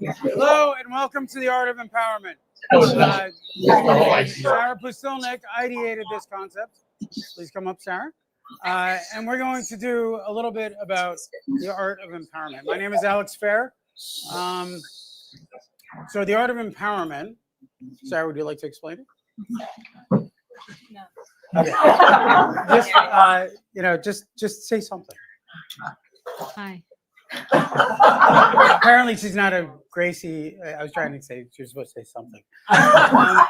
Hello and welcome to the Art of Empowerment. Sarah Pustilnik ideated this concept. Please come up, Sarah. And we're going to do a little bit about the art of empowerment. My name is Alex Fair. So the art of empowerment, Sarah, would you like to explain it? No. Okay. Just say something. Hi. Apparently she's not a Gracie. I was trying to say she was supposed to say something. My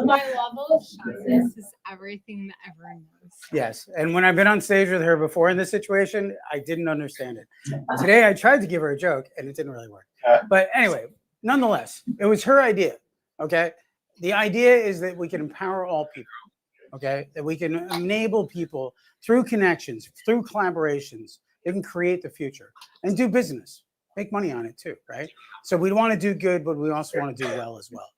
level of shyness is everything that everyone knows. Yes, and when I've been on stage with her before in this situation, I didn't understand it. Today I tried to give her a joke and it didn't really work. But anyway, nonetheless, it was her idea, okay? The idea is that we can empower all people, okay? That we can enable people through connections, through collaborations. They can create the future and do business, make money on it too, right? So we want to do good, but we also want to do well as well.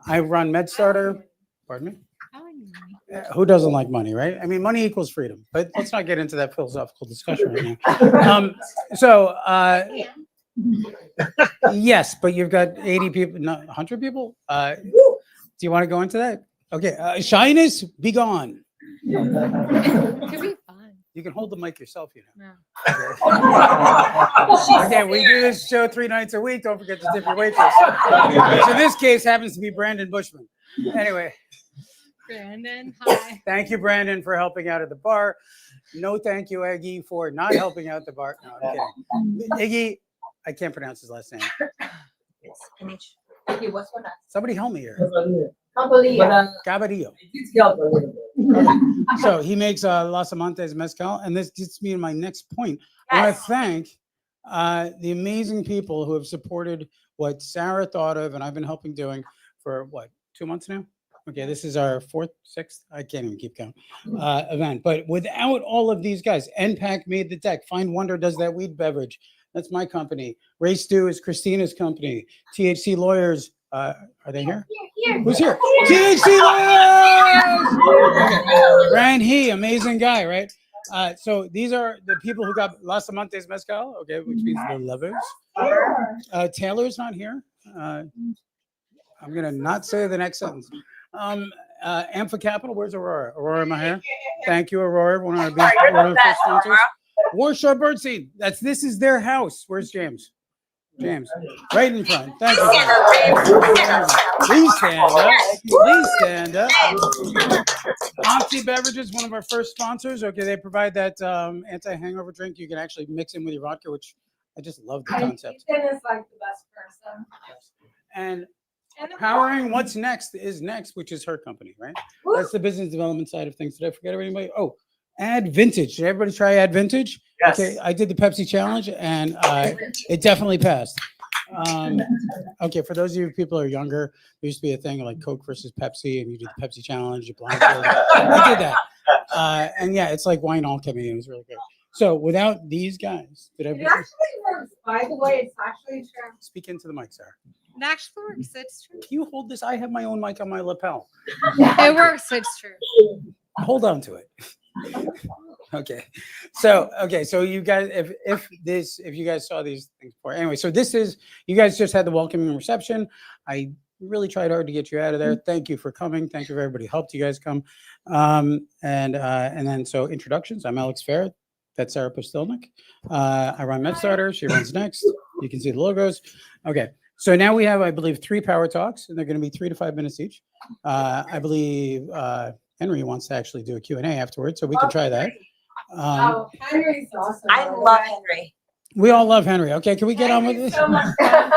I run MedStartr. Pardon me? I like money. Who doesn't like money, right? I mean, money equals freedom, but let's not get into that philosophical discussion right now. Yes, but you've got 80 people, not 100 people. Do you want to go into that? Okay, shyness, be gone. It could be fun. You can hold the mic yourself, you know. No. Okay, we do this show 3 nights a week. Don't forget to tip your waitress. So this case happens to be Brandon Bushman. Anyway. Brandon, hi. Thank you, Brandon, for helping out at the bar. No thank you, Iggy, for not helping out the bar. No, I'm kidding. Iggy, I can't pronounce his last name. Somebody help me here. Cabadillo. So he makes Los Amantes Mezcal, and this gets me to my next point. I want to thank the amazing people who have supported what Sarah thought of, and I've been helping doing for, 2 months now? Okay, this is our 4th, 6th, I can't even keep count, event. But without all of these guys, NPAC made the deck. Find Wonder does that weed beverage. That's my company. Race Do is Christina's company. THC Lawyers, are they here? Who's here? THC Lawyers! Rand He, amazing guy, right? So these are the people who got Los Amantes Mezcal, okay, which means the lovers. Taylor's not here. I'm going to not say the next sentence. Ampha Capital, where's Aurora? Aurora, am I here? Thank you, Aurora, one of our first sponsors. Warshaw Burtstein, this is their house. Where's James? James, right in front. Thank you. Please stand up. Please stand up. Onti Beverages, one of our first sponsors. Okay, they provide that anti-hangover drink you can actually mix in with your vodka, which I just love the concept. Ethan is like the best person. And Powering What's Next is Next, which is her company, right? That's the business development side of things. Did I forget anybody? Oh, Add Vintage. Did everybody try Add Vintage? Yes. Okay, I did the Pepsi challenge and it definitely passed. Okay, for those of you people who are younger, there used to be a thing like Coke versus Pepsi, and you did the Pepsi challenge, you blindfolded. I did that. And yeah, it's like wine alchemy. It was really good. So without these guys, It actually works. By the way, it's actually true. speak into the mic, Sarah. It actually works. It's true. Can you hold this? I have my own mic on my lapel. It works. It's true. Hold on to it. Okay. So you guys, if you guys saw these things before, anyway, so this is, you guys just had the welcoming reception. I really tried hard to get you out of there. Thank you for coming. Thank you for everybody who helped you guys come. And then so introductions. I'm Alex Fair. That's Sarah Pustilnik. I run MedStartr. She runs Next. You can see the logos. Okay. So now we have, I believe, 3 power talks, and they're going to be 3 to 5 minutes each. I believe Henry wants to actually do a Q&A afterwards, so we can try that. Henry's awesome. I love Henry. We all love Henry. Okay, can we get on with this? So much Can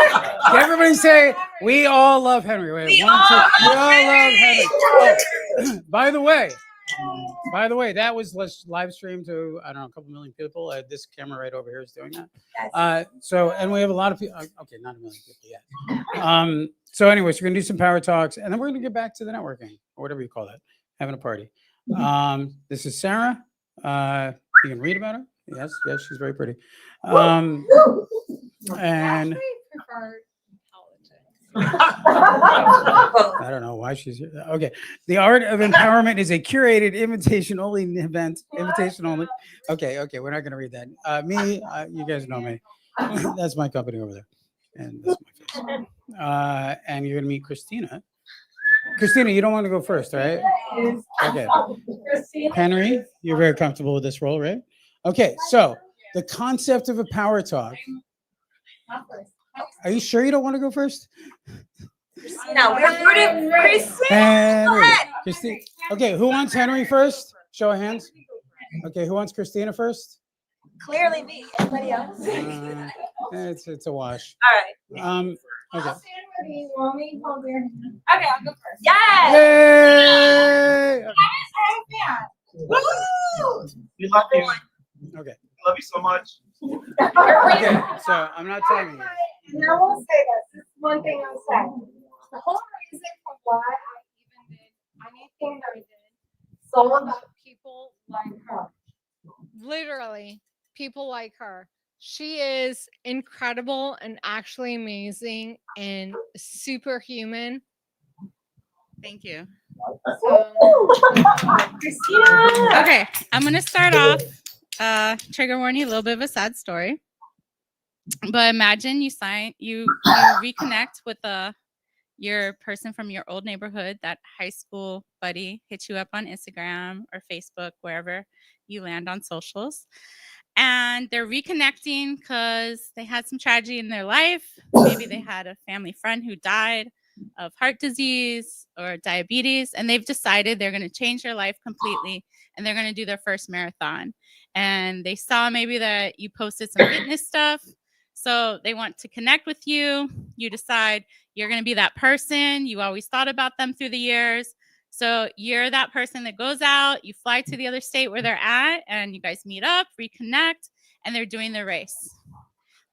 everybody say, we all love Henry? Wait, We 1, 2, all we all love love Henry. Henry. Oh, by the way, that was live streamed to, I don't know, a couple million people. This camera right over here is doing that. Yes. And we have a lot of people. Okay, not a million people yet. So anyways, we're going to do some power talks, and then we're going to get back to the networking, or whatever you call that, having a party. This is Sarah. You can read about her. Yes, she's very pretty. And I prefer I don't know why she's here. Okay. The Art of Empowerment is a curated invitation-only event. Invitation only. Okay. We're not going to read that. You guys know me. That's my company over there. And that's my face. and you're gonna meet Christina. Christina, you don't want to go first, right? Okay. Christina. Henry, you're very comfortable with this role, right? Okay, so the concept of a power talk. Not first. Are you sure you don't want to go first? No, we're rooting for Christina. Henry. Christina. Okay, who wants Henry first? Show of hands. Okay, who wants Christina first? Clearly me. Anybody else? It's a wash. All right. Okay. I'll stand with you. Want me? Hold your hand. Okay, I'll go first. Yes. Yay! Woo! We love you. Okay. Love you so much. Okay. So I'm not telling you. And I will say this. This is one thing I'll say. The whole reason for why I even did anything that I did, it's all about People like her. Literally, people like her. She is incredible and actually amazing and superhuman. Thank you. Christina. Okay, I'm gonna start off. Trigger warning, a little bit of a sad story. But imagine you reconnect with your person from your old neighborhood, that high school buddy hits you up on Instagram or Facebook, wherever you land on socials. And they're reconnecting because they had some tragedy in their life. Maybe they had a family friend who died of heart disease or diabetes, and they've decided they're going to change their life completely, and they're going to do their first marathon. And they saw maybe that you posted some fitness stuff, so they want to connect with you. You decide you're going to be that person. You always thought about them through the years. So you're that person that goes out, you fly to the other state where they're at, and you guys meet up, reconnect, and they're doing their race.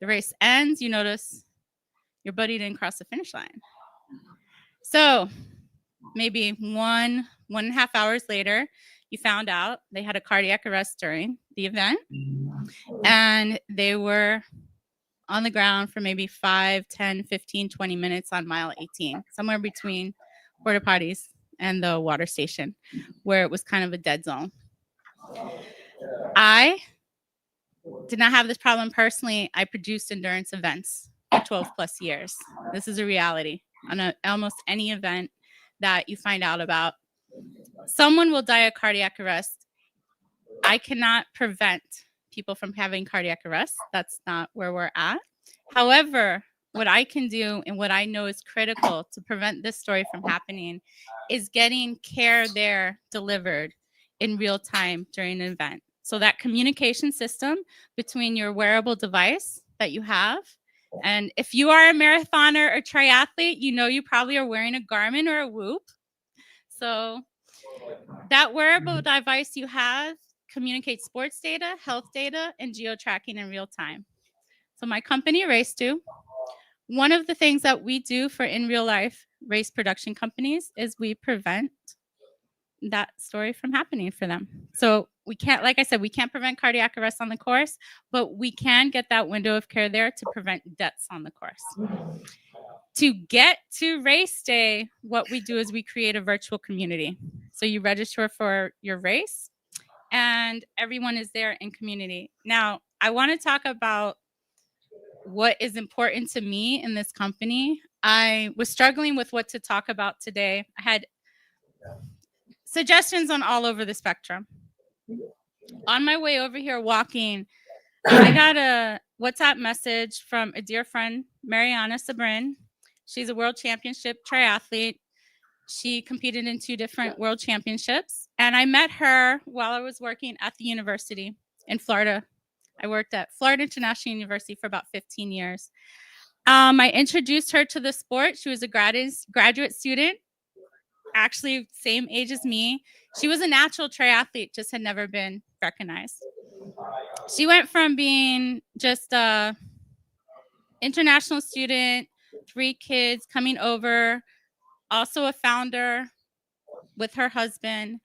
The race ends, you notice your buddy didn't cross the finish line. So maybe 1.5 hours later, you found out they had a cardiac arrest during the event, and they were on the ground for maybe 5, 10, 15, 20 minutes on mile 18, somewhere between porta potties and the water station, where it was kind of a dead zone. I did not have this problem personally. I produced endurance events for 12 plus years. This is a reality. On almost any event that you find out about, someone will die of cardiac arrest. I cannot prevent people from having cardiac arrest. That's not where we're at. However, what I can do and what I know is critical to prevent this story from happening is getting care there delivered in real time during an event. So that communication system between your wearable device that you have, and if you are a marathoner or triathlete, you know you probably are wearing a Garmin or a Whoop. So that wearable device you have communicates sports data, health data, and geo-tracking in real time. So my company, Race2, one of the things that we do for in real life race production companies is we prevent that story from happening for them. So we can't, like I said, we can't prevent cardiac arrest on the course, but we can get that window of care there to prevent deaths on the course. To get to race day, what we do is we create a virtual community. So you register for your race and everyone is there in community. Now, I want to talk about what is important to me in this company. I was struggling with what to talk about today. I had suggestions on all over the spectrum. On my way over here walking, I got a WhatsApp message from a dear friend, Mariana Sabrin. She's a world championship triathlete. She competed in 2 different world championships. And I met her while I was working at the university in Florida. I worked at Florida International University for about 15 years. I introduced her to the sport. She was a graduate student, actually same age as me. She was a natural triathlete, just had never been recognized. She went from being just a international student, 3 kids, coming over, also a founder with her husband,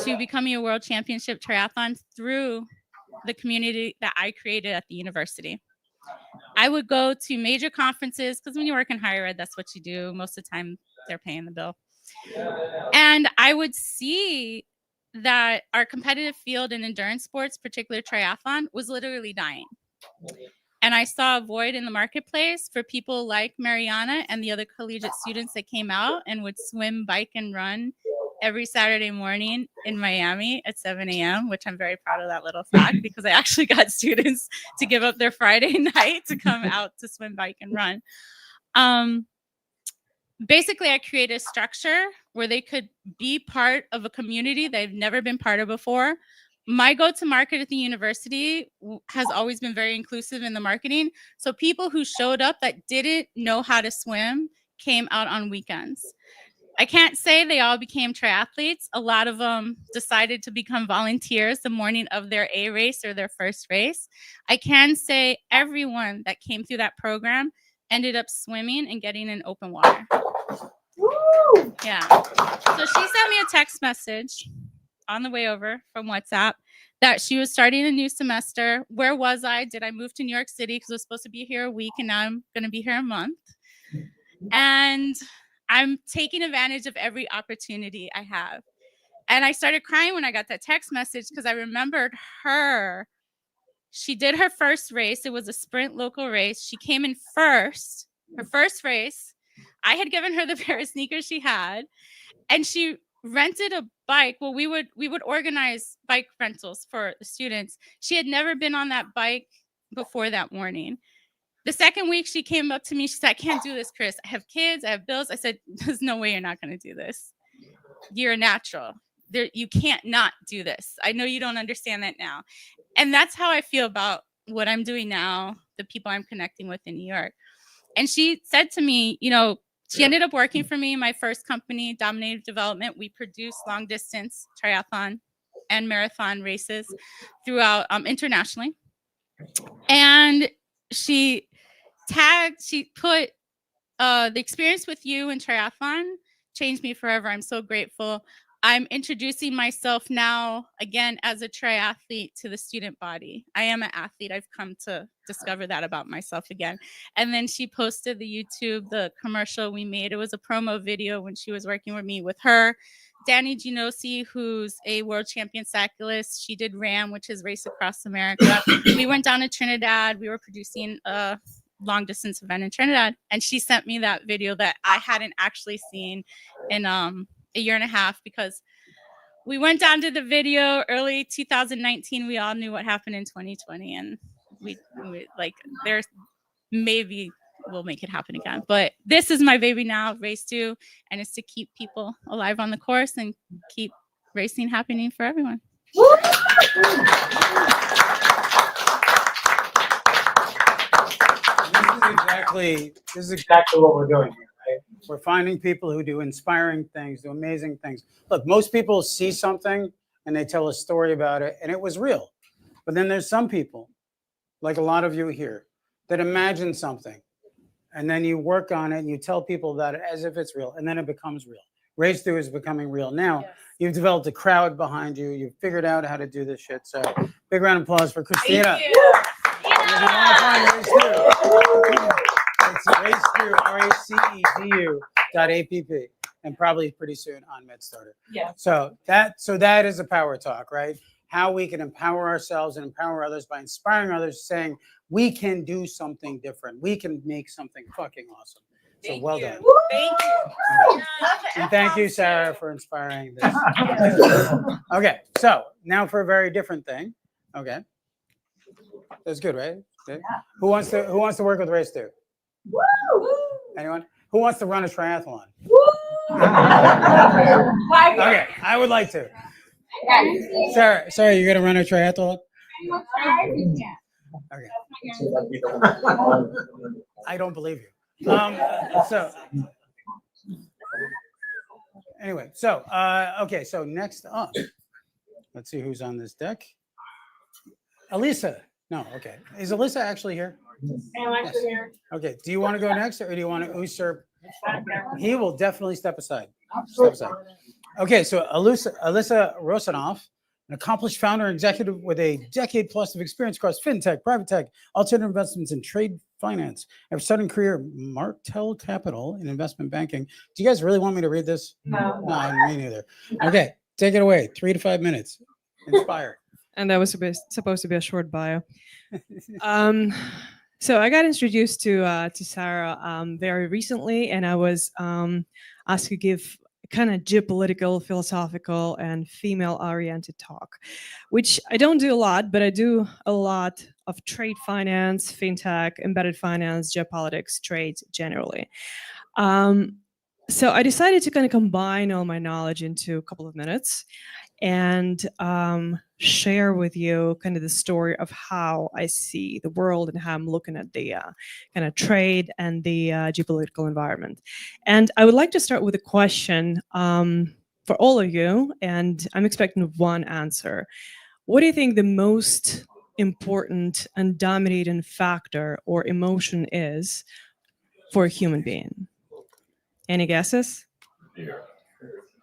to becoming a world championship triathlon through the community that I created at the university. I would go to major conferences because when you work in higher ed, that's what you do. Most of the time, they're paying the bill. And I would see that our competitive field in endurance sports, particularly triathlon, was literally dying. And I saw a void in the marketplace for people like Mariana and the other collegiate students that came out and would swim, bike, and run every Saturday morning in Miami at 7 a.m., which I'm very proud of that little fact because I actually got students to give up their Friday night to come out to swim, bike, and run. Basically, I created a structure where they could be part of a community they've never been part of before. My go-to-market at the university has always been very inclusive in the marketing. So people who showed up that didn't know how to swim came out on weekends. I can't say they all became triathletes. A lot of them decided to become volunteers the morning of their A race or their first race. I can say everyone that came through that program ended up swimming and getting in open water. Woo! Yeah. So she sent me a text message on the way over from WhatsApp that she was starting a new semester. Where was I? Did I move to New York City because I was supposed to be here a week and now I'm going to be here a month? And I'm taking advantage of every opportunity I have. And I started crying when I got that text message because I remembered her. She did her first race. It was a sprint local race. She came in first, her first race. I had given her the pair of sneakers she had, and she rented a bike. Well, we would organize bike rentals for the students. She had never been on that bike before that morning. The second week she came up to me, she said, I can't do this, Chris. I have kids, I have bills. I said, there's no way you're not going to do this. You're a natural. You can't not do this. I know you don't understand that now. And that's how I feel about what I'm doing now, the people I'm connecting with in New York. And she said to me, she ended up working for me in my first company, Dominative Development. We produce long distance triathlon and marathon races throughout internationally. And she put the experience with you in triathlon changed me forever. I'm so grateful. I'm introducing myself now again as a triathlete to the student body. I am an athlete. I've come to discover that about myself again. And then she posted the commercial we made. It was a promo video when she was working with me with her. Danny Genosi, who's a world champion cyclist. She did RAM, which is Race Across America. We went down to Trinidad. We were producing a long distance event in Trinidad. And she sent me that video that I hadn't actually seen in a year and a half, because we went down to the video early 2019. We all knew what happened in 2020, and we like, there's maybe we'll make it happen again. But this is my baby now, Race 2, and it's to keep people alive on the course and keep racing happening for everyone. This is exactly what we're doing here, right? We're finding people who do inspiring things, do amazing things. Look, most people see something and they tell a story about it and it was real. But then there's some people, like a lot of you here, that imagine something and then you work on it and you tell people about it as if it's real, and then it becomes real. Race 2 is becoming real now. Yes. You've developed a crowd behind you. You've figured out how to do this shit. So big round of applause for Christina. Thank you. If you want to find Race 2, it's racedu.app and probably pretty soon on MedStartr. Yeah. So that is a power talk, right? How we can empower ourselves and empower others by inspiring others, saying we can do something different. We can make something fucking awesome. So well done. Thank you. And thank you, Sarah, for inspiring this. Okay, so now for a very different thing. Okay. That's good, right? Good. Who wants to work with Race 2? Anyone? Who wants to run a triathlon? Okay, I would like to. Sarah, you're gonna run a triathlon? Okay. I don't believe you. Okay, so next up, let's see who's on this deck. Alyssa. No, okay. Is Alyssa actually here? I'm actually here. Okay, do you want to go next, or do you want to usurp? He will definitely step aside. Step aside. Okay, so Alyssa Rosanoff, an accomplished founder and executive with a decade plus of experience across fintech, private tech, alternative investments, and trade finance. After starting career Martell Capital in investment banking. Do you guys really want me to read this? No. No, me neither. Okay, take it away. 3 to 5 minutes. Inspire. And that was supposed to be a short bio. So I got introduced to Sarah very recently, and I was asked to give kind of geopolitical, philosophical, and female-oriented talk, which I don't do a lot, but I do a lot of trade finance, fintech, embedded finance, geopolitics, trade generally. So I decided to kind of combine all my knowledge into a couple of minutes and share with you kind of the story of how I see the world and how I'm looking at the kind of trade and the geopolitical environment. And I would like to start with a question for all of you, and I'm expecting one answer. What do you think the most important and dominating factor or emotion is for a human being? Any guesses?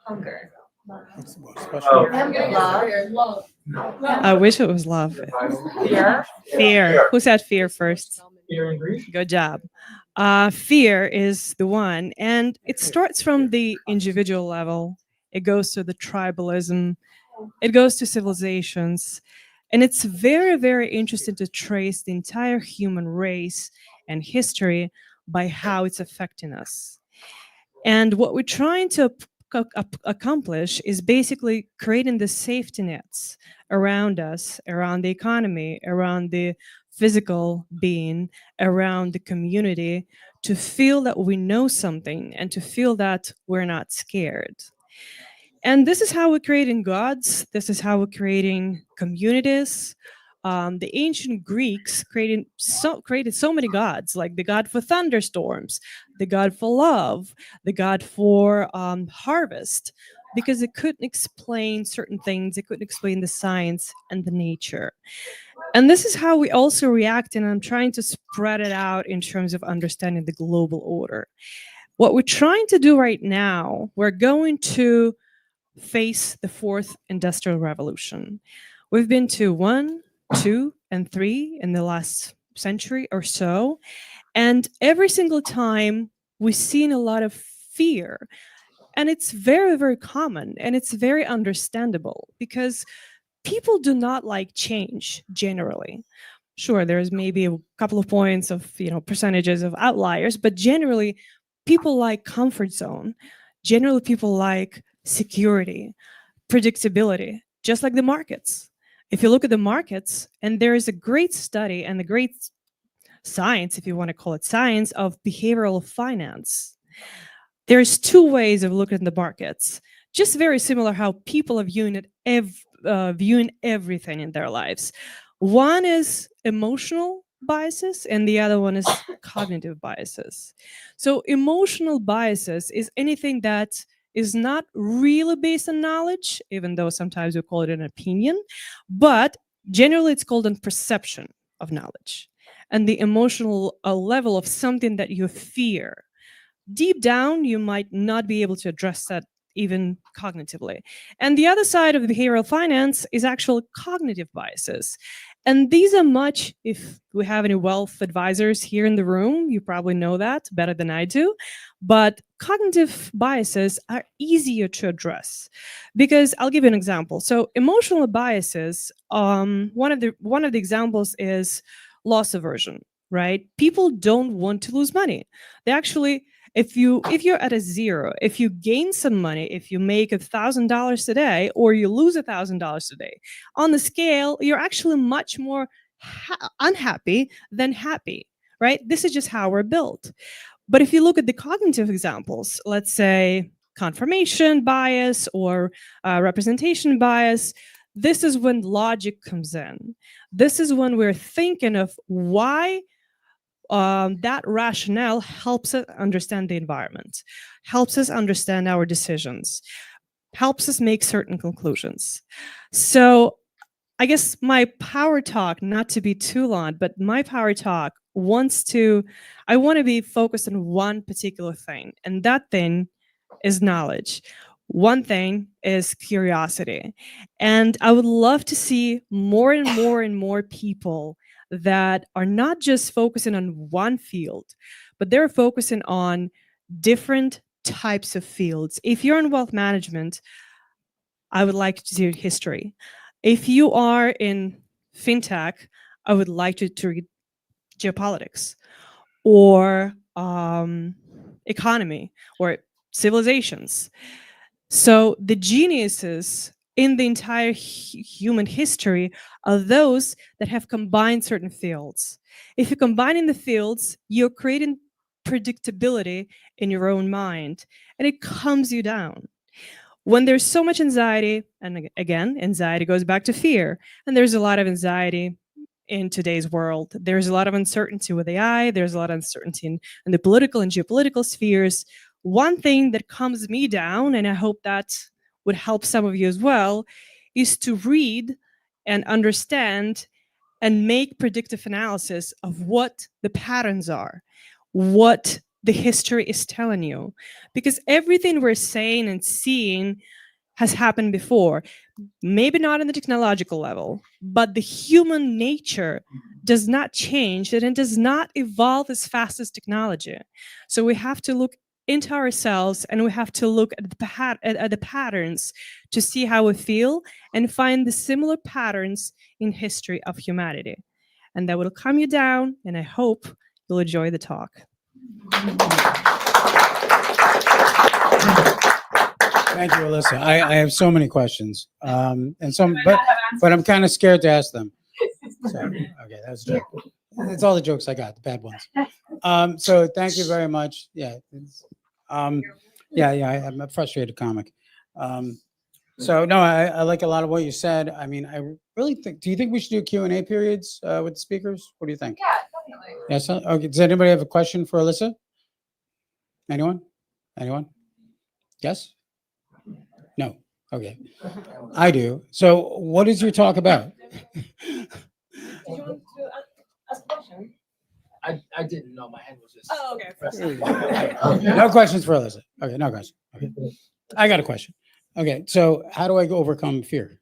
Hunger. What's the most special? Love. I wish it was love. Fear. Fear. Who said fear first? Fear and grief. Good job. Fear is the one, and it starts from the individual level. It goes to the tribalism. It goes to civilizations. And it's very, very interesting to trace the entire human race and history by how it's affecting us. And what we're trying to accomplish is basically creating the safety nets around us, around the economy, around the physical being, around the community, to feel that we know something and to feel that we're not scared. And this is how we're creating gods. This is how we're creating communities. The ancient Greeks created so many gods, like the god for thunderstorms, the god for love, the god for harvest, because it couldn't explain certain things. It couldn't explain the science and the nature. And this is how we also react, and I'm trying to spread it out in terms of understanding the global order. What we're trying to do right now, we're going to face the fourth industrial revolution. We've been to 1, 2, and 3 in the last century or so. And every single time we've seen a lot of fear. And it's very, very common, and it's very understandable because people do not like change generally. Sure, there's maybe a couple of points of, percentages of outliers, but generally people like comfort zone. Generally people like security, predictability, just like the markets. If you look at the markets, and there is a great study and a great science, if you want to call it science, of behavioral finance. There's 2 ways of looking at the markets, just very similar how people are viewing everything in their lives. One is emotional biases, and the other one is cognitive biases. So emotional biases is anything that is not really based on knowledge, even though sometimes we call it an opinion, but generally it's called a perception of knowledge and the emotional level of something that you fear. Deep down, you might not be able to address that even cognitively. And the other side of behavioral finance is actual cognitive biases. And these are much, if we have any wealth advisors here in the room, you probably know that better than I do. But cognitive biases are easier to address because I'll give you an example. So emotional biases, one of the examples is loss aversion, right? People don't want to lose money. They actually, if you're at a zero, if you gain some money, if you make $1,000 today or you lose $1,000 today, on the scale, you're actually much more unhappy than happy, right? This is just how we're built. But if you look at the cognitive examples, let's say confirmation bias or representation bias, this is when logic comes in. This is when we're thinking of why that rationale helps us understand the environment, helps us understand our decisions, helps us make certain conclusions. So I guess my power talk, not to be too long, but my power talk I want to be focused on one particular thing, and that thing is knowledge. One thing is curiosity. And I would love to see more and more and more people that are not just focusing on one field, but they're focusing on different types of fields. If you're in wealth management, I would like to do history. If you are in fintech, I would like to read geopolitics or economy or civilizations. So the geniuses in the entire human history are those that have combined certain fields. If you're combining the fields, you're creating predictability in your own mind, and it calms you down. When there's so much anxiety, and again, anxiety goes back to fear, and there's a lot of anxiety in today's world. There's a lot of uncertainty with AI, there's a lot of uncertainty in the political and geopolitical spheres. One thing that calms me down, and I hope that would help some of you as well, is to read and understand and make predictive analysis of what the patterns are, what the history is telling you. Because everything we're saying and seeing has happened before. Maybe not on the technological level, but the human nature does not change and it does not evolve as fast as technology. So we have to look into ourselves and we have to look at the patterns to see how we feel and find the similar patterns in history of humanity. And that will calm you down, and I hope you'll enjoy the talk. Thank you, Alyssa. I have so many questions, and some, but I'm kind of scared to ask them. So, okay, that's a joke. That's all the jokes I got, the bad ones. So thank you very much. Yeah, I'm a frustrated comic. So no, I like a lot of what you said. I mean, I really think. Do you think we should do Q&A periods with the speakers? What do you think? Yeah, definitely. Yes. Okay. Does anybody have a question for Alyssa? Anyone? Anyone? Yes? No. Okay. I do. So what is your talk about? Did you want to ask a question? I didn't know. My hand was just. Oh, okay. No questions for Alyssa. Okay, no question. Okay. I got a question. Okay, so how do I overcome fear?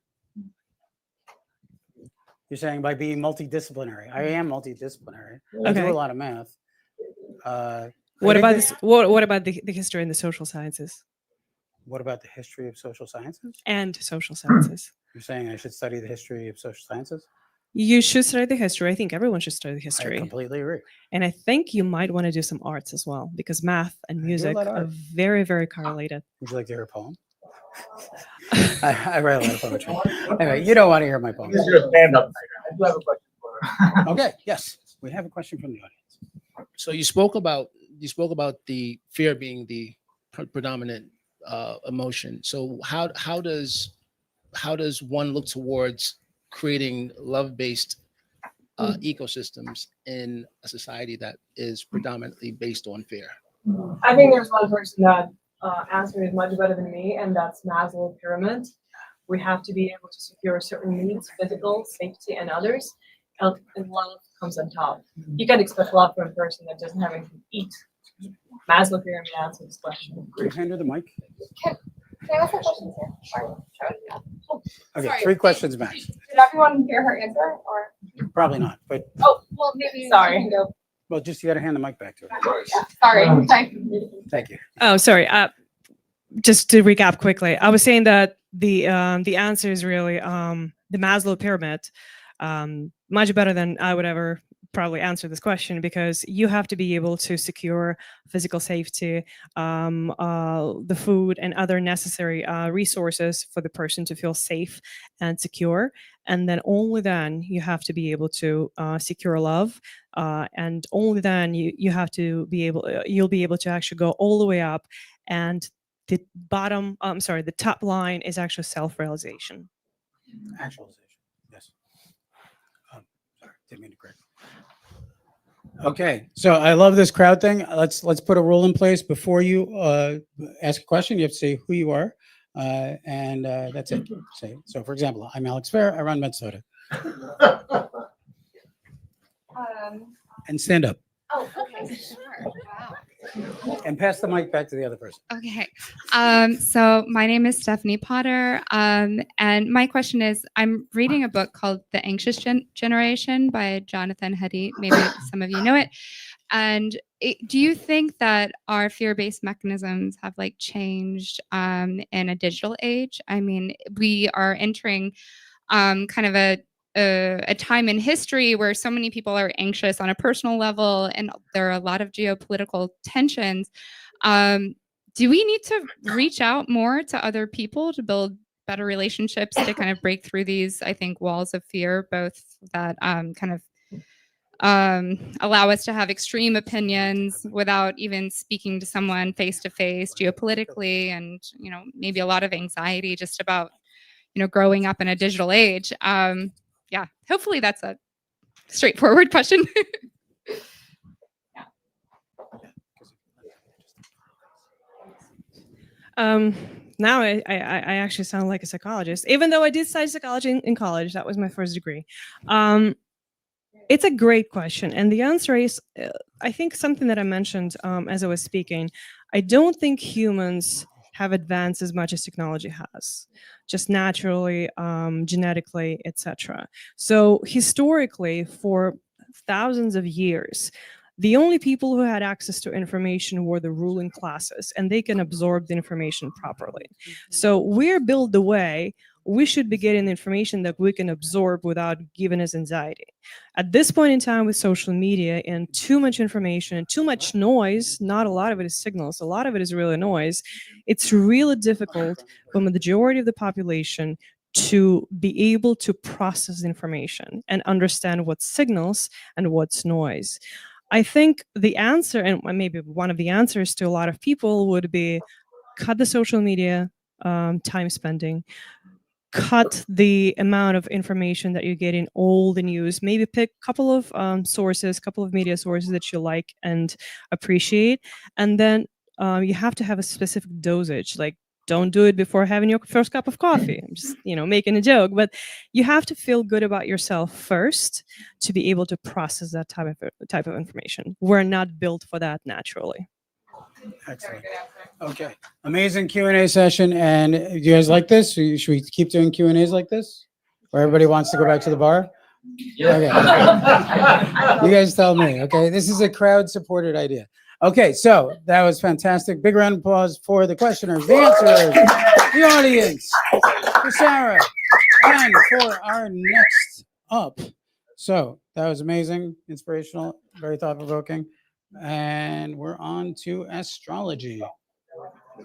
You're saying by being multidisciplinary. I am multidisciplinary. I do Okay. a lot of math. What about this? What about the history and the social sciences What about the history of social sciences? and social sciences? You're saying I should study the history of social sciences? You should study the history. I think everyone should study the I history. completely agree. And I think you might want to do some arts as well, because math and do a music lot of are art. very, very correlated. Would you like to hear a poem? I write a lot of poetry. Anyway, you don't want to hear my poems. This is your stand-up. I do have a question for her. Okay, yes, we have a question from the audience. So you spoke about the fear being the predominant emotion. So how does one look towards creating love-based ecosystems in a society that is predominantly based on fear? I think there's one person that answered it much better than me, and that's Maslow's pyramid. We have to be able to secure certain needs, physical, safety, and others, and love comes on top. You can't expect love from a person that doesn't have anything to eat. Maslow pyramid answers this question. Could you hand her the mic? Can I ask a question here? Sorry. Okay, Sorry. 3 questions max. Did everyone hear her answer, or? Probably not, but Oh, well, maybe. Sorry. you can go. well, just you got to hand the mic back to her. Yeah, sorry. Thank you. Oh, sorry. Just to recap quickly, I was saying that the answer is really the Maslow pyramid, much better than I would ever probably answer this question, because you have to be able to secure physical safety, the food and other necessary resources for the person to feel safe and secure. And then only then you have to be able to secure love. And only then you have to be able, you'll be able to actually go all the way up. And the the top line is actually self-realization. Actualization. Yes. Sorry, didn't mean to correct. Okay, so I love this crowd thing. Let's put a rule in place before you ask a question. You have to say who you are, and that's it. So. For example, I'm Alex Fair. I run MedStartr. And stand up. Oh, okay, sure. Wow. And pass the mic back to the other person. Okay. So my name is Stephanie Potter. And my question is, I'm reading a book called The Anxious Generation by Jonathan Haidt. Maybe some of you know it. And do you think that our fear-based mechanisms have like changed in a digital age? I mean, we are entering kind of a a time in history where so many people are anxious on a personal level, and there are a lot of geopolitical tensions. Do we need to reach out more to other people to build better relationships to kind of break through these, I think, walls of fear, both that kind of allow us to have extreme opinions without even speaking to someone face to face geopolitically, and maybe a lot of anxiety just about growing up in a digital age. Yeah, hopefully that's a straightforward question. Now I actually sound like a psychologist, even though I did study psychology in college. That was my first degree. It's a great question. And the answer is, I think something that I mentioned as I was speaking, I don't think humans have advanced as much as technology has, just naturally, genetically, etc. So historically, for thousands of years, the only people who had access to information were the ruling classes, and they can absorb the information properly. So we're built the way we should be getting the information that we can absorb without giving us anxiety. At this point in time with social media and too much information and too much noise, not a lot of it is signals, a lot of it is really noise, it's really difficult for the majority of the population to be able to process information and understand what's signals and what's noise. I think the answer, and maybe one of the answers to a lot of people, would be cut the social media time spending, cut the amount of information that you get in all the news, maybe pick a couple of sources, couple of media sources that you like and appreciate. And then you have to have a specific dosage, like don't do it before having your first cup of coffee. I'm just, making a joke, but you have to feel good about yourself first to be able to process that type of information. We're not built for that naturally. Excellent. Okay. Amazing Q&A session. And do you guys like this? Should we keep doing Q&As like this? Where everybody wants to go back to the bar? Yeah. Okay. You guys tell me. Okay. This is a crowd-supported idea. Okay. So that was fantastic. Big round of applause for the questioners, the answerers, the audience, for Sarah, and for our next up. So that was amazing, inspirational, very thought-provoking. And we're on to astrology.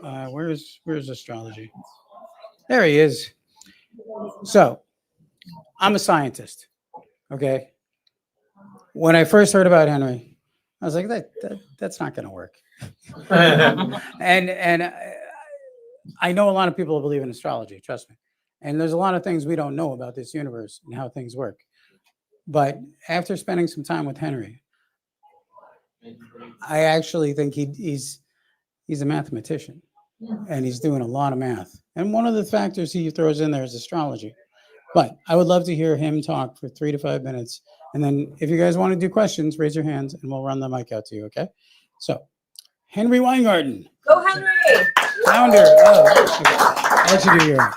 Where's astrology? There he is. So I'm a scientist. Okay. When I first heard about Henry, I was like, that's not going to work. and I know a lot of people believe in astrology, trust me. And there's a lot of things we don't know about this universe and how things work. But after spending some time with Henry, I actually think he's a mathematician, and he's doing a lot of math. And one of the factors he throws in there is astrology. But I would love to hear him talk for 3 to 5 minutes. And then if you guys want to do questions, raise your hands and we'll run the mic out to you, okay? So, Henry Weingarten. Go, Henry! Founder of... I'll let you do your...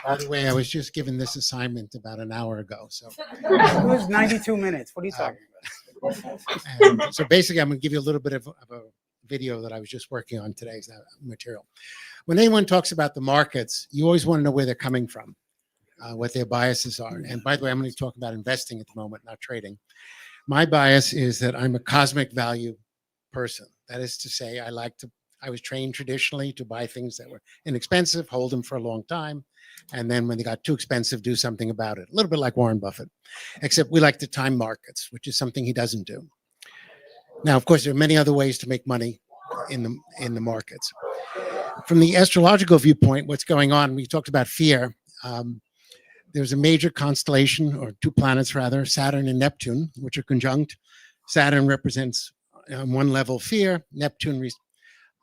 By the way, I was just given this assignment about an hour ago. So it was 92 minutes. What are you talking about? So basically, I'm going to give you a little bit of a video that I was just working on today's material. When anyone talks about the markets, you always want to know where they're coming from, what their biases are. And by the way, I'm going to talk about investing at the moment, not trading. My bias is that I'm a cosmic value person. That is to say, I was trained traditionally to buy things that were inexpensive, hold them for a long time, and then when they got too expensive, do something about it. A little bit like Warren Buffett, except we like to time markets, which is something he doesn't do. Now, of course, there are many other ways to make money in the markets. From the astrological viewpoint, what's going on, we talked about fear. There's a major constellation, or two planets rather, Saturn and Neptune, which are conjunct. Saturn represents on one level fear, Neptune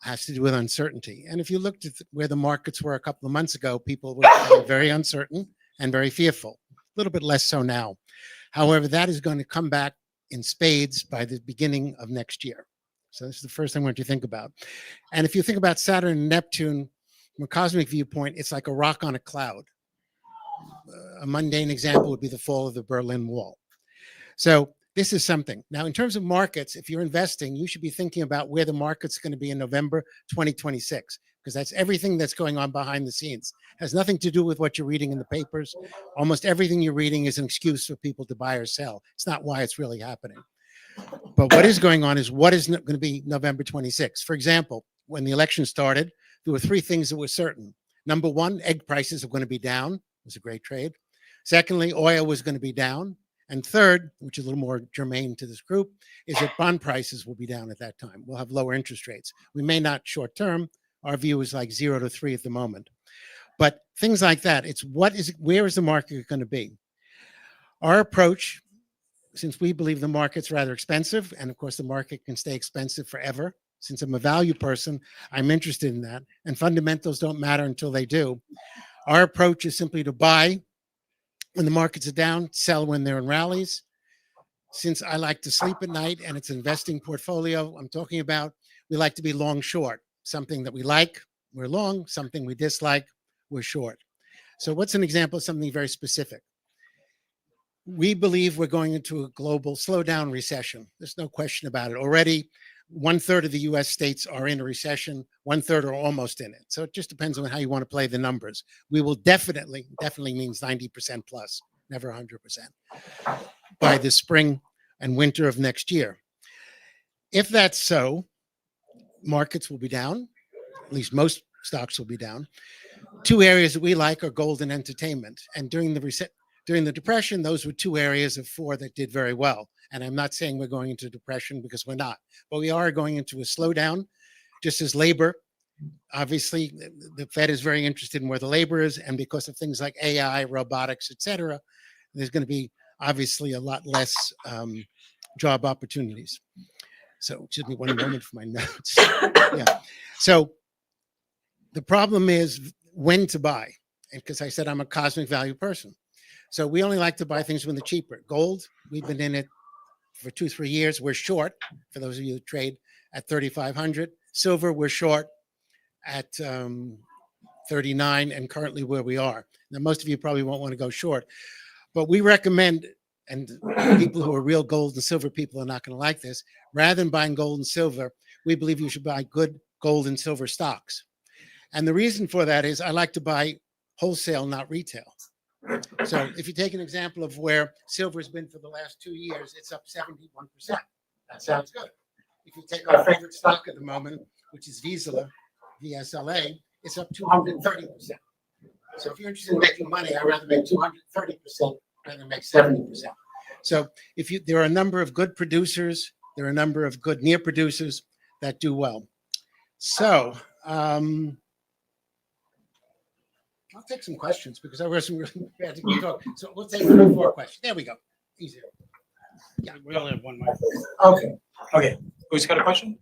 has to do with uncertainty. And if you looked at where the markets were a couple of months ago, people were very uncertain and very fearful, a little bit less so now. However, that is going to come back in spades by the beginning of next year. So this is the first thing I want you to think about. And if you think about Saturn and Neptune, from a cosmic viewpoint, it's like a rock on a cloud. A mundane example would be the fall of the Berlin Wall. So this is something. Now, in terms of markets, if you're investing, you should be thinking about where the market's going to be in November 2026, because that's everything that's going on behind the scenes. Has nothing to do with what you're reading in the papers. Almost everything you're reading is an excuse for people to buy or sell. It's not why it's really happening. But what is going on is what is going to be November 26th. For example, when the election started, there were three things that were certain. Number one, egg prices are going to be down. It was a great trade. Secondly, oil was going to be down. And third, which is a little more germane to this group, is that bond prices will be down at that time. We'll have lower interest rates. We may not short term. Our view is like 0 to 3 at the moment. But things like that, it's where is the market going to be? Our approach, since we believe the market's rather expensive, and of course the market can stay expensive forever. Since I'm a value person, I'm interested in that. And fundamentals don't matter until they do. Our approach is simply to buy when the markets are down, sell when they're in rallies. Since I like to sleep at night and it's an investing portfolio I'm talking about, we like to be long short. Something that we like, we're long. Something we dislike, we're short. So what's an example of something very specific? We believe we're going into a global slowdown recession. There's no question about it. Already, 1/3 of the US states are in a recession, 1/3 are almost in it. So it just depends on how you want to play the numbers. We will definitely means 90% plus, never 100%, by the spring and winter of next year. If that's so, markets will be down, at least most stocks will be down. Two areas that we like are gold and entertainment. And during the Depression, those were two areas of four that did very well. And I'm not saying we're going into depression because we're not, but we are going into a slowdown, just as labor. Obviously, the Fed is very interested in where the labor is, and because of things like AI, robotics, et cetera, there's going to be obviously a lot less job opportunities. So just me one moment for my notes. Yeah. So the problem is when to buy, and because I said I'm a cosmic value person. So we only like to buy things when they're cheaper. Gold, we've been in it for 2-3 years. We're short, for those of you who trade, at 3,500. Silver, we're short at 39, and currently where we are. Now, most of you probably won't want to go short, but we recommend, and people who are real gold and silver people are not going to like this, rather than buying gold and silver, we believe you should buy good gold and silver stocks. And the reason for that is I like to buy wholesale, not retail. So if you take an example of where silver has been for the last 2 years, it's up 71%. That sounds good. If you take our favorite stock at the moment, which is VSLA, it's up 230%. So if you're interested in making money, I'd rather make 230% rather than make 70%. So there are a number of good producers, there are a number of good near producers that do well. So I'll take some questions because I wasn't really prepared to talk. So we'll take 4 questions. There we go. Easier. Yeah, we only have one mic. Okay. Who's got a question?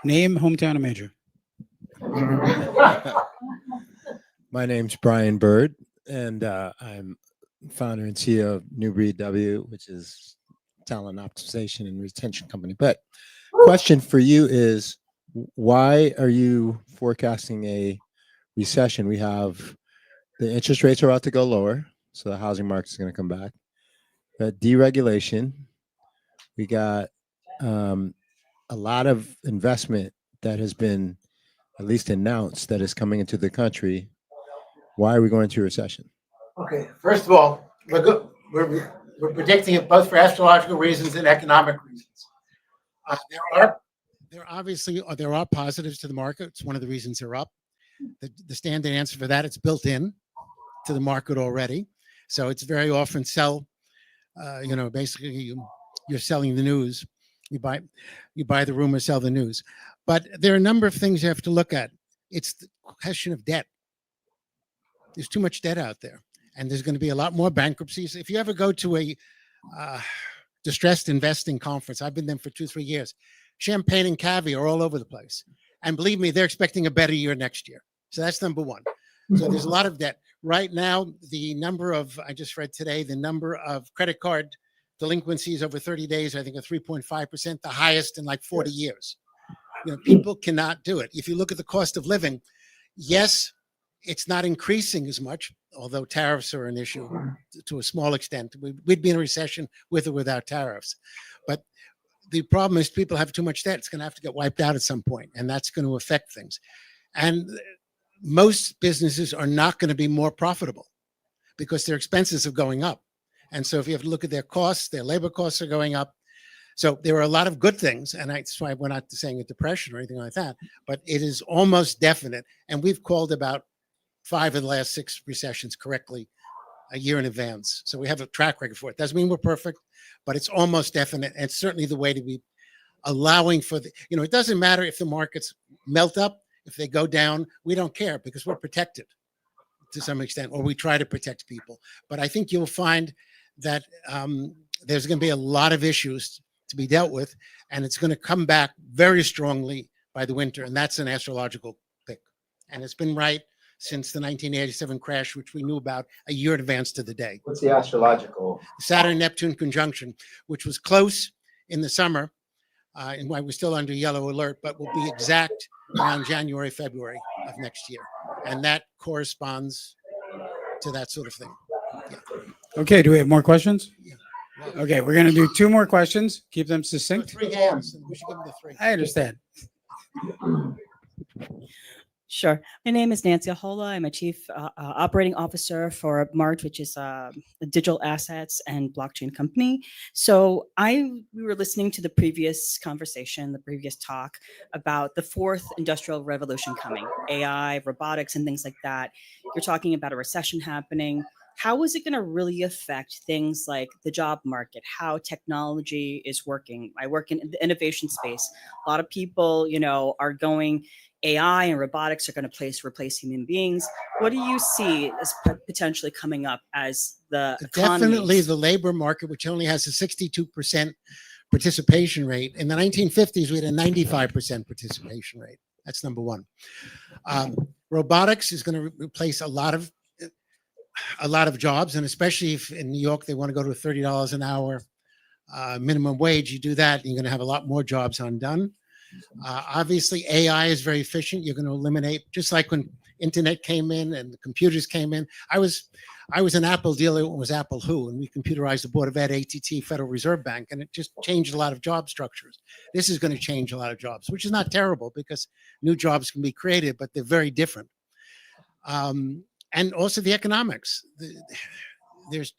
Name, hometown, and major. My name's Brian Bird, and I'm founder and CEO of New Breed W, which is talent optimization and retention company. But question for you is, why are you forecasting a recession? We have the interest rates are about to go lower, so the housing market is going to come back. But deregulation, we got a lot of investment that has been at least announced that is coming into the country. Why are we going into a recession? Okay, first of all, we're good. We're predicting it both for astrological reasons and economic reasons. There are positives to the market. It's one of the reasons they're up. The standard answer for that, it's built in to the market already. So it's very often basically you're selling the news. You buy the rumor, sell the news. But there are a number of things you have to look at. It's the question of debt. There's too much debt out there, and there's going to be a lot more bankruptcies. If you ever go to a distressed investing conference, I've been there for 2-3 years, champagne and caviar all over the place. And believe me, they're expecting a better year next year. So that's number one. So there's a lot of debt. Right now, I just read today, the number of credit card delinquencies over 30 days, I think are 3.5%, the highest in like 40 years. People cannot do it. If you look at the cost of living, yes, it's not increasing as much, although tariffs are an issue to a small extent. We'd be in a recession with or without tariffs. But the problem is people have too much debt. It's going to have to get wiped out at some point, and that's going to affect things. And most businesses are not going to be more profitable because their expenses are going up. And so if you have to look at their costs, their labor costs are going up. So there are a lot of good things. And that's why we're not saying a depression or anything like that, but it is almost definite. And we've called about 5 of the last 6 recessions correctly a year in advance. So we have a track record for it. Doesn't mean we're perfect, but it's almost definite. And it's certainly the way to be allowing for the, it doesn't matter if the markets melt up, if they go down, we don't care because we're protected to some extent, or we try to protect people. But I think you'll find that there's going to be a lot of issues to be dealt with, and it's going to come back very strongly by the winter. And that's an astrological pick. And it's been right since the 1987 crash, which we knew about a year in advance to the day. What's the astrological? Saturn-Neptune conjunction, which was close in the summer, and why we're still under yellow alert, but will be exact around January, February of next year. And that corresponds to that sort of thing. Yeah. Okay, do we have more questions? Yeah. Okay, we're going to do 2 more questions. Keep them succinct. 3 hands. We should give them the 3. I understand. Sure. My name is Nancy Ahola. I'm a chief operating officer for March, which is a digital assets and blockchain company. So we were listening to the previous conversation, the previous talk about the 4th industrial revolution coming, AI, robotics, and things like that. You're talking about a recession happening. How is it going to really affect things like the job market, how technology is working? I work in the innovation space. A lot of people, are going, AI and robotics are going to replace human beings. What do you see as potentially coming up as the economy? Definitely the labor market, which only has a 62% participation rate. In the 1950s, we had a 95% participation rate. That's number one. Robotics is going to replace a lot of jobs, and especially if in New York they want to go to $30 an hour minimum wage, you do that, and you're going to have a lot more jobs undone. Obviously, AI is very efficient. You're going to eliminate, just like when internet came in and the computers came in. I was an Apple dealer when it was Apple Who, and we computerized the Board of Ed, ATT, Federal Reserve Bank, and it just changed a lot of job structures. This is going to change a lot of jobs, which is not terrible because new jobs can be created, but they're very different. And also the economics. There's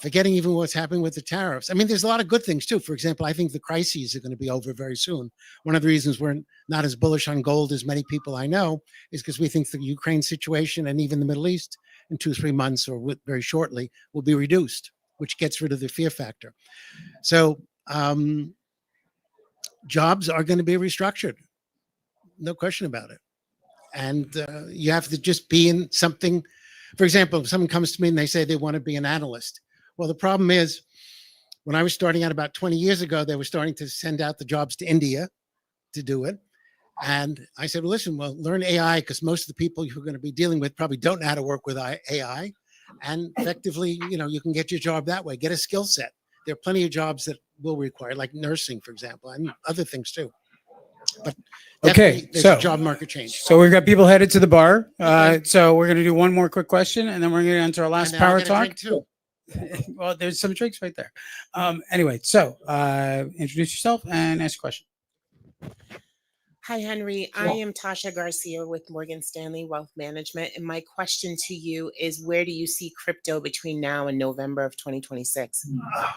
forgetting even what's happening with the tariffs. I mean, there's a lot of good things too. For example, I think the crises are going to be over very soon. One of the reasons we're not as bullish on gold as many people I know is because we think the Ukraine situation and even the Middle East in 2-3 months or very shortly will be reduced, which gets rid of the fear factor. So jobs are going to be restructured. No question about it. And you have to just be in something. For example, if someone comes to me and they say they want to be an analyst. Well, the problem is when I was starting out about 20 years ago, they were starting to send out the jobs to India to do it. And I said, well, listen, learn AI because most of the people you're going to be dealing with probably don't know how to work with AI. And effectively, you can get your job that way. Get a skill set. There are plenty of jobs that will require, like nursing, for example, and other things too. But okay, there's so a job market change. So we've got people headed to the bar. So we're going to do one more quick question, and then we're going to enter our last power talk. Well, there's some drinks right there. Anyway, so introduce yourself and ask a question. Hi, Henry. I am Tasha Garcia with Morgan Stanley Wealth Management. And my question to you is, where do you see crypto between now and November of 2026?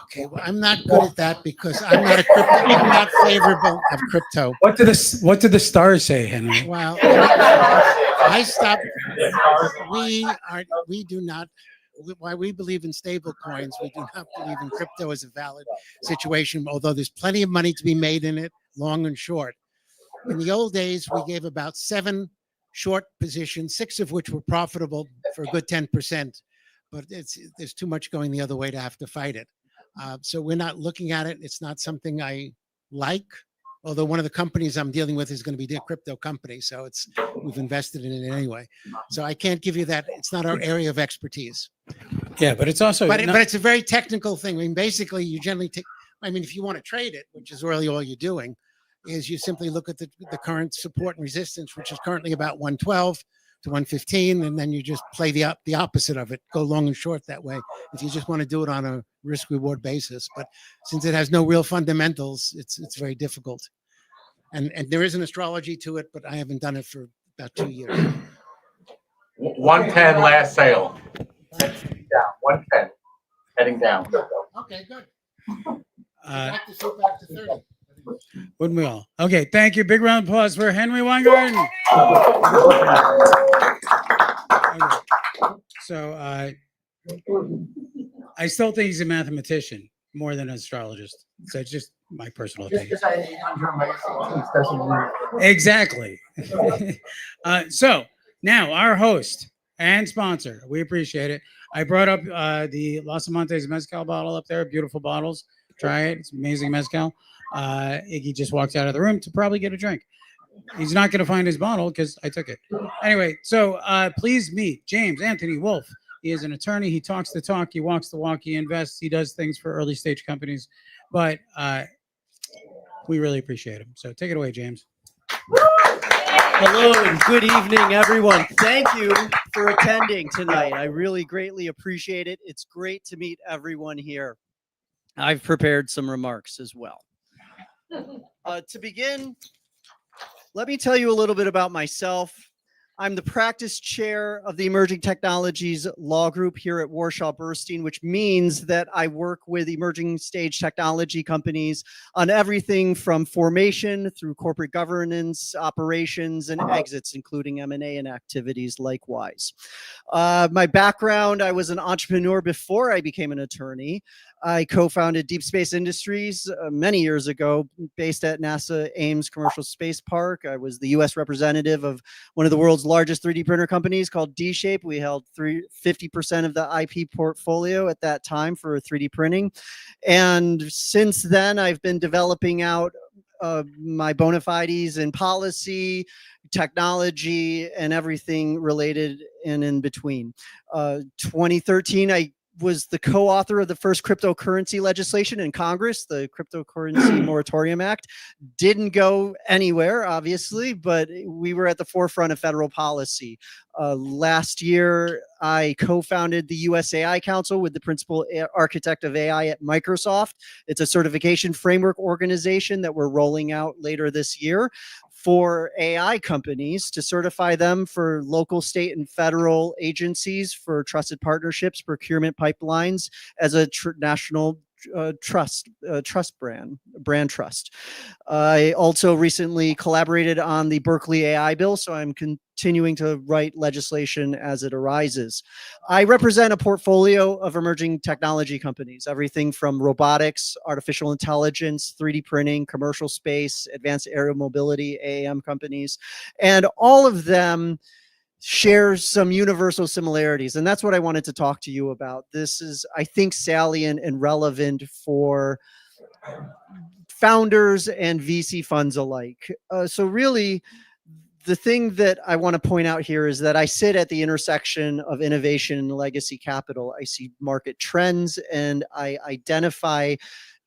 Okay, well, I'm not good at that because I'm not favorable of crypto. What did the stars say, Henry? Well, I stopped. We do not. Why we believe in stable coins, we do not believe in crypto as a valid situation, although there's plenty of money to be made in it, long and short. In the old days, we gave about 7 short positions, 6 of which were profitable for a good 10%, but there's too much going the other way to have to fight it. So we're not looking at it. It's not something I like, although one of the companies I'm dealing with is going to be a crypto company. So we've invested in it anyway. So I can't give you that. It's not our area of expertise. Yeah, but it's also. But it's a very technical thing. I mean, basically, you generally take. I mean, if you want to trade it, which is really all you're doing, is you simply look at the current support and resistance, which is currently about 112 to 115, and then you just play the opposite of it, go long and short that way. If you just want to do it on a risk-reward basis, but since it has no real fundamentals, it's very difficult. And there is an astrology to it, but I haven't done it for about 2 years. 110 last sale. Down 110, heading down. Okay, good. Uh, Back to 30. Wouldn't we all? Okay, thank you. Big round of applause for Henry Weingarten. Okay. So I still think he's a mathematician more than an astrologist. So it's just my personal opinion. Just I 800 on my SATs doesn't mean Exactly. So now our host and sponsor, we appreciate it. I brought up the Los Amantes Mezcal bottle up there, beautiful bottles. Try it. It's amazing mezcal. Iggy just walked out of the room to probably get a drink. He's not going to find his bottle because I took it. Anyway, so please meet James Anthony Wolf. He is an attorney. He talks the talk. He walks the walk. He invests. He does things for early stage companies. But we really appreciate him. So take it away, James. Hello and good evening, everyone. Thank you for attending tonight. I really greatly appreciate it. It's great to meet everyone here. I've prepared some remarks as well. To begin, let me tell you a little bit about myself. I'm the practice chair of the Emerging Technologies Law Group here at Warshaw Burtstein, which means that I work with emerging stage technology companies on everything from formation through corporate governance, operations, and exits, including M&A and activities likewise. My background, I was an entrepreneur before I became an attorney. I co-founded Deep Space Industries many years ago, based at NASA Ames Commercial Space Park. I was the U.S. representative of one of the world's largest 3D printer companies called D-Shape. We held 50% of the IP portfolio at that time for 3D printing. And since then, I've been developing out my bona fides in policy, technology, and everything related and in between. 2013, I was the co-author of the first cryptocurrency legislation in Congress, the Cryptocurrency Moratorium Act. Didn't go anywhere, obviously, but we were at the forefront of federal policy. Last year, I co-founded the US AI Council with the principal architect of AI at Microsoft. It's a certification framework organization that we're rolling out later this year for AI companies to certify them for local, state, and federal agencies for trusted partnerships, procurement pipelines as a national trust brand trust. I also recently collaborated on the Berkeley AI bill, so I'm continuing to write legislation as it arises. I represent a portfolio of emerging technology companies, everything from robotics, artificial intelligence, 3D printing, commercial space, advanced aerial mobility, AAM companies, and all of them share some universal similarities. And that's what I wanted to talk to you about. This is, I think, salient and relevant for founders and VC funds alike. So really, the thing that I want to point out here is that I sit at the intersection of innovation and legacy capital. I see market trends and I identify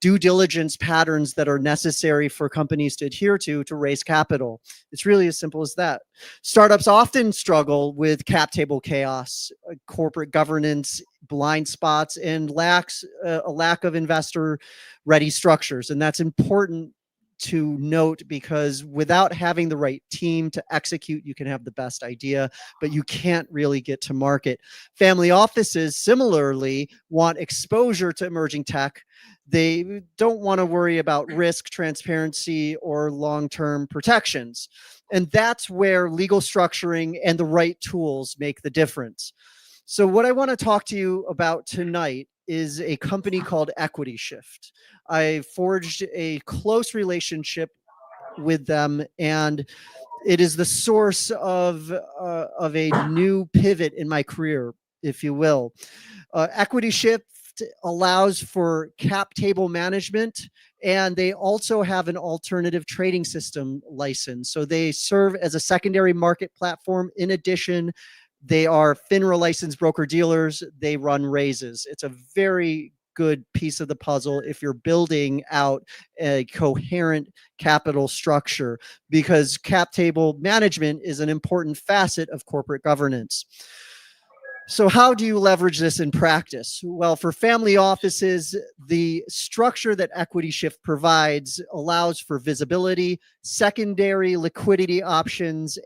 due diligence patterns that are necessary for companies to adhere to raise capital. It's really as simple as that. Startups often struggle with cap table chaos, corporate governance, blind spots, and a lack of investor-ready structures. And that's important to note because without having the right team to execute, you can have the best idea, but you can't really get to market. Family offices similarly want exposure to emerging tech. They don't want to worry about risk, transparency, or long-term protections. And that's where legal structuring and the right tools make the difference. So what I want to talk to you about tonight is a company called Equity Shift. I forged a close relationship with them, and it is the source of a new pivot in my career, if you will. Equity Shift allows for cap table management, and they also have an alternative trading system license. So they serve as a secondary market platform. In addition, they are FINRA licensed broker dealers. They run raises. It's a very good piece of the puzzle if you're building out a coherent capital structure, because cap table management is an important facet of corporate governance. So how do you leverage this in practice? Well, for family offices, the structure that Equity Shift provides allows for visibility, secondary liquidity options,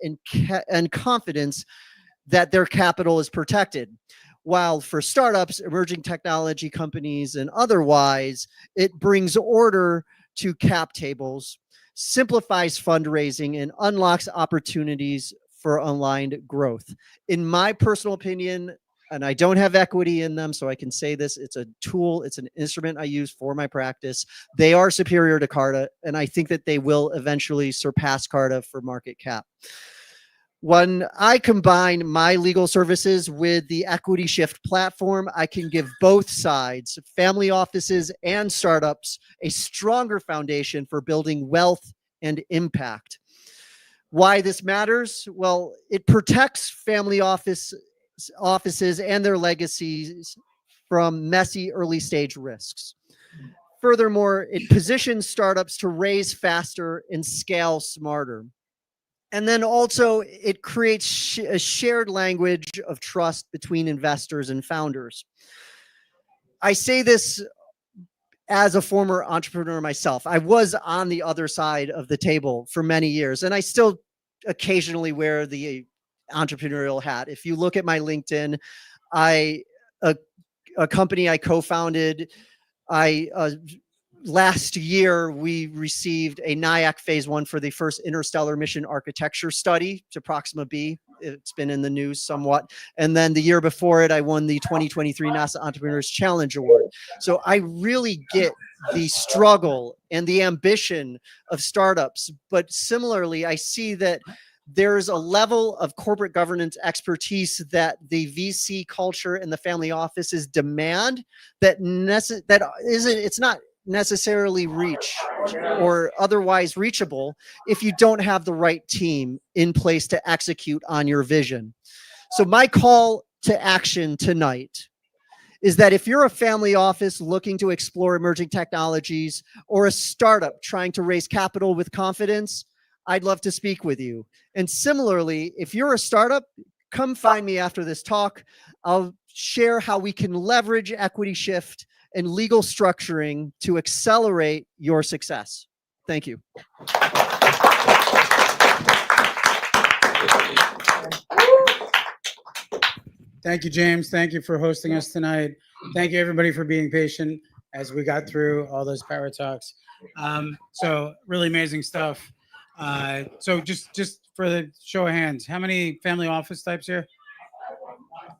and confidence that their capital is protected. While for startups, emerging technology companies, and otherwise, it brings order to cap tables, simplifies fundraising, and unlocks opportunities for aligned growth. In my personal opinion, and I don't have equity in them, so I can say this, it's a tool, it's an instrument I use for my practice. They are superior to Carta, and I think that they will eventually surpass Carta for market cap. When I combine my legal services with the Equity Shift platform, I can give both sides, family offices and startups, a stronger foundation for building wealth and impact. Why this matters? Well, it protects family offices and their legacies from messy early stage risks. Furthermore, it positions startups to raise faster and scale smarter. And then also it creates a shared language of trust between investors and founders. I say this as a former entrepreneur myself. I was on the other side of the table for many years, and I still occasionally wear the entrepreneurial hat. If you look at my LinkedIn, a company I co-founded, last year, we received a NyXXT phase 1 for the first interstellar mission architecture study to Proxima B. It's been in the news somewhat. And then the year before it, I won the 2023 NASA Entrepreneurs Challenge Award. So I really get the struggle and the ambition of startups. But similarly, I see that there's a level of corporate governance expertise that the VC culture and the family offices demand it's not necessarily reach or otherwise reachable if you don't have the right team in place to execute on your vision. So my call to action tonight is that if you're a family office looking to explore emerging technologies or a startup trying to raise capital with confidence, I'd love to speak with you. And similarly, if you're a startup, come find me after this talk. I'll share how we can leverage Equity Shift and legal structuring to accelerate your success. Thank you. Thank you, James. Thank you for hosting us tonight. Thank you, everybody, for being patient as we got through all those power talks. So really amazing stuff. So just for the show of hands, how many family office types here?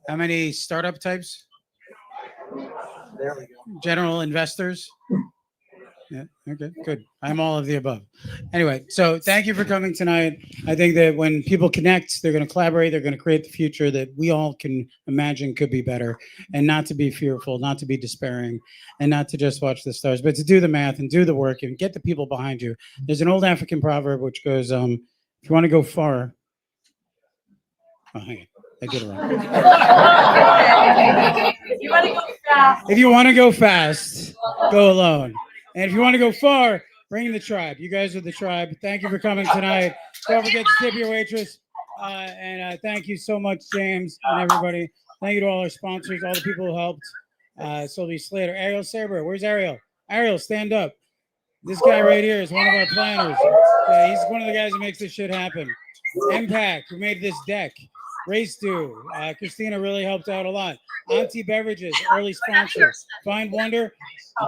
How many startup types? There we go. General investors? Yeah, okay, good. I'm all of the above. Anyway, so thank you for coming tonight. I think that when people connect, they're going to collaborate, they're going to create the future that we all can imagine could be better, and not to be fearful, not to be despairing, and not to just watch the stars, but to do the math and do the work and get the people behind you. There's an old African proverb which goes, if you want to go far, oh, hang on. I did it wrong. If you want to go fast. If you want to go fast, go alone. And if you want to go far, bring the tribe. You guys are the tribe. Thank you for coming tonight. Don't forget to tip your waitress. And thank you so much, James, and everybody. Thank you to all our sponsors, all the people who helped. Sylvie Slater, Ariel Saber. Where's Ariel? Ariel, stand up. This guy right here is one of our planners. Yeah, he's one of the guys who makes this shit happen. Impact, who made this deck. Race Do, Christina really helped out a lot. Auntie Beverages, early sponsor. Find Wonder,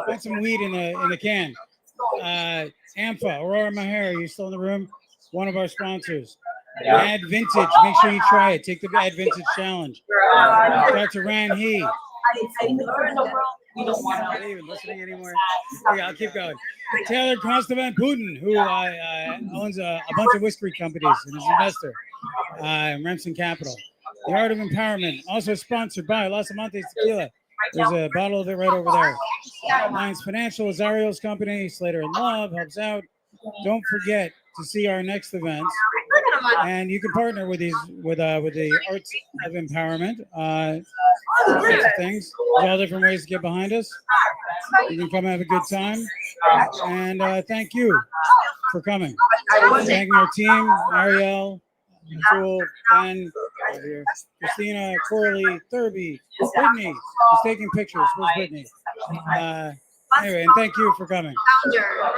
find some weed in the can. AMFA, Aurora Maher, you still in the room? One of our sponsors. Add Vintage, make sure you try it. Take the Add Vintage challenge. Dr. Ran He. I'm not even listening anymore. Okay, I'll keep going. Taylor Costa Van Putten, who owns a bunch of whiskey companies and is an investor. Remsen Capital. The Art of Empowerment, also sponsored by Los Amantes Tequila. There's a bottle of it right over there. Lions Financial is Ariel's company. Slater and Love helps out. Don't forget to see our next events. And you can partner with the Arts of Empowerment. Lots of things. There's all different ways to get behind us. You can come have a good time. And thank you for coming. Thanking our team, Ariel, Tool, Ben, out here. Christina, Corley, Thurby, Brittany is taking pictures. Where's Brittany? Anyway, and thank you for coming. Founder.